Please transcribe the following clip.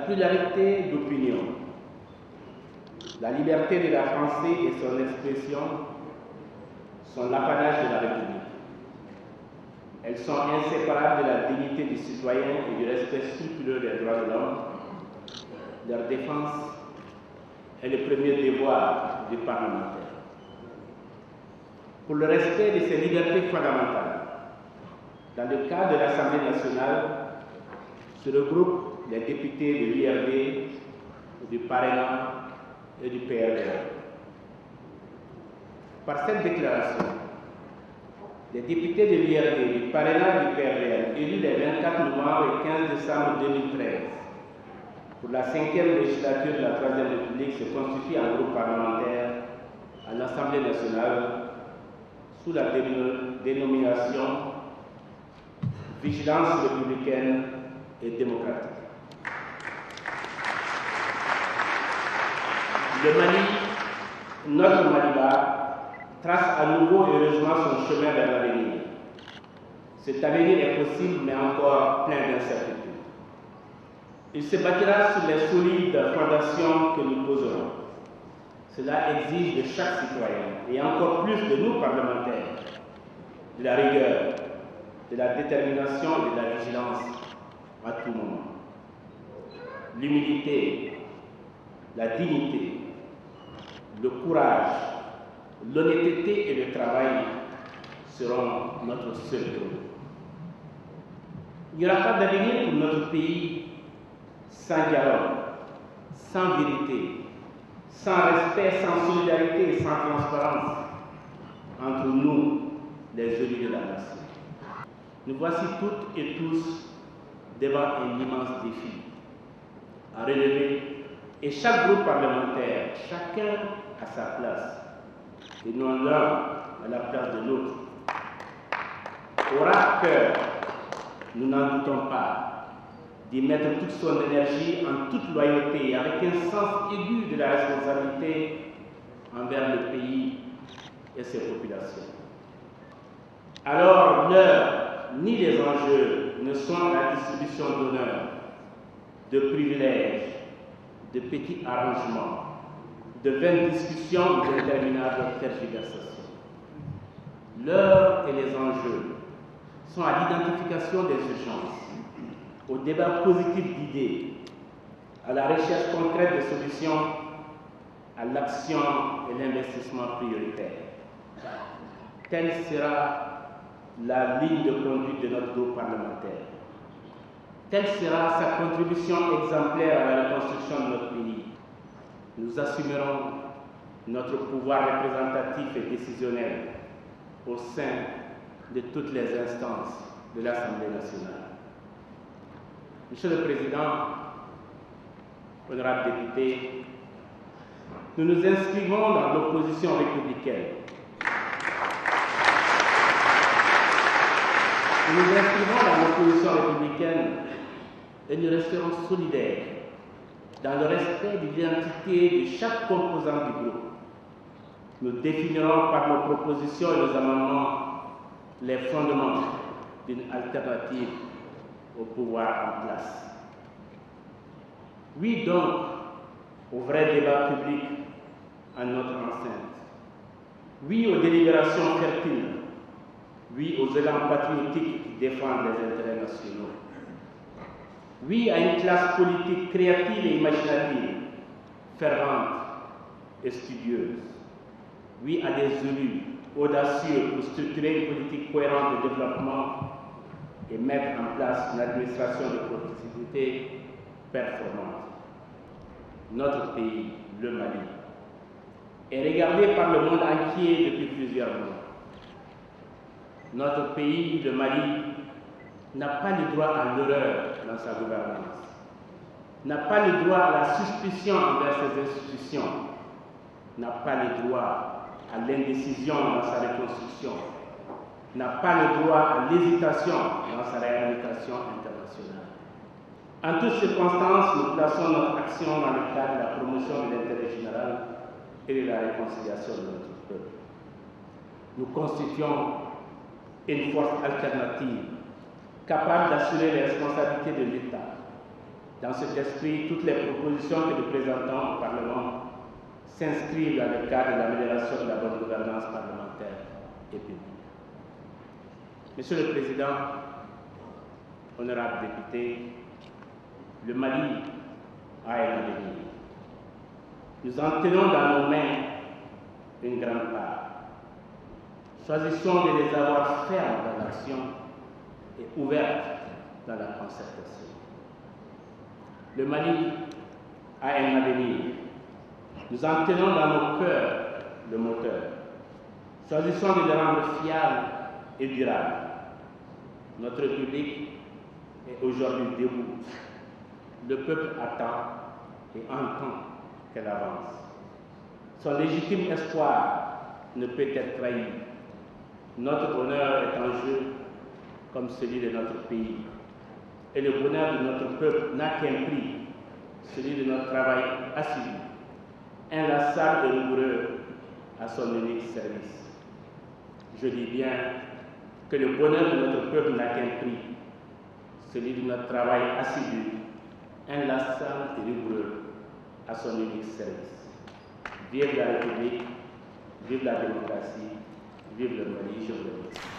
pluralité d'opinion, la liberté de la pensée et son expression sont l'apanage de la République. Elles sont inséparables de la dignité du citoyen et du respect scrupuleux des droits de l'homme. Leur défense est le premier devoir du parlementaire. Pour le respect de ces libertés fondamentales, dans le cadre de l'Assemblée nationale, se regroupent les députés de l'IRD, du PARENA et du PRDR. Par cette déclaration, les députés de l'IRD, du PARENA et du PRDR, élus les 24 novembre et 15 décembre 2013, pour la 5e législature de la 3e République, se constituent en groupe parlementaire à l'Assemblée nationale sous la dénomination Vigilance républicaine et démocratique. Le Mali, notre Maliba, trace à nouveau heureusement son chemin vers l'avenir. Cet avenir est possible mais encore plein d'incertitudes. Il se bâtira sur les solides fondations que nous poserons. Cela exige de chaque citoyen, et encore plus de nous parlementaires, de la rigueur, de la détermination et de la vigilance à tout moment. L'humilité, la dignité, le courage, l'honnêteté et le travail seront notre seul lot. Il n'y aura pas d'avenir pour notre pays sans dialogue, sans vérité, sans respect, sans solidarité et sans transparence entre nous, les élus de la nation. Nous voici toutes et tous devant un immense défi à relever, et chaque groupe parlementaire, chacun à sa place, et non l'un à la place de l'autre, aura cœur, nous n'en doutons pas, d'y mettre toute son énergie en toute loyauté, avec un sens aigu de la responsabilité envers le pays et ses populations. Alors, l'heure ni les enjeux ne sont la distribution d'honneur, de privilèges, de petits arrangements, de vaines discussions ou d'interminables tergiversations. L'heure et les enjeux sont à l'identification des urgences, au débat positif d'idées, à la recherche concrète de solutions, à l'action et l'investissement prioritaire. Telle sera la ligne de conduite de notre groupe parlementaire. Telle sera sa contribution exemplaire à la reconstruction de notre pays. Nous assumerons notre pouvoir représentatif et décisionnel au sein de toutes les instances de l'Assemblée nationale. Monsieur le Président, honorables députés, nous nous inscrivons dans l'opposition républicaine. Nous nous inscrivons dans l'opposition républicaine et nous resterons solidaires dans le respect de l'identité de chaque composant du groupe. Nous définirons par nos propositions et nos amendements les fondements d'une alternative au pouvoir en place. Oui donc au vrai débat public en notre enceinte. Oui aux délibérations fertiles. Oui aux élans patriotiques qui défendent les intérêts nationaux. Oui à une classe politique créative et imaginative, fervente et studieuse. Oui à des élus audacieux pour structurer une politique cohérente de développement et mettre en place une administration de proximité performante. Notre pays, le Mali, est regardé par le monde entier depuis plusieurs mois. Notre pays, le Mali, n'a pas le droit à l'erreur dans sa gouvernance, n'a pas le droit à la suspicion envers ses institutions, n'a pas le droit à l'indécision dans sa reconstruction, n'a pas le droit à l'hésitation dans sa réhabilitation internationale. En toutes circonstances, nous plaçons notre action dans le cadre de la promotion de l'intérêt général et de la réconciliation de notre peuple. Nous constituons une force alternative capable d'assurer les responsabilités de l'État, Dans cet esprit, toutes les propositions que nous présentons au Parlement s'inscrivent dans le cadre de l'amélioration de la bonne gouvernance parlementaire et publique. Monsieur le Président, honorables députés, le Mali a un avenir. Nous en tenons dans nos mains une grande part. Choisissons de les avoir fermes dans l'action et ouvertes dans la concertation. Le Mali a un avenir. Nous en tenons dans nos cœurs le moteur. Choisissons de le rendre fiable et durable. Notre République est aujourd'hui debout. Le peuple attend et entend qu'elle avance. Son légitime espoir ne peut être trahi. Notre bonheur est en jeu comme celui de notre pays. Et le bonheur de notre peuple n'a qu'un prix, celui de notre travail assidu, inlassable et rigoureux à son unique service. Je dis bien que le bonheur de notre peuple n'a qu'un prix, celui de notre travail assidu, inlassable et rigoureux à son unique service. Vive la République, vive la démocratie, vive le Mali, je vous remercie.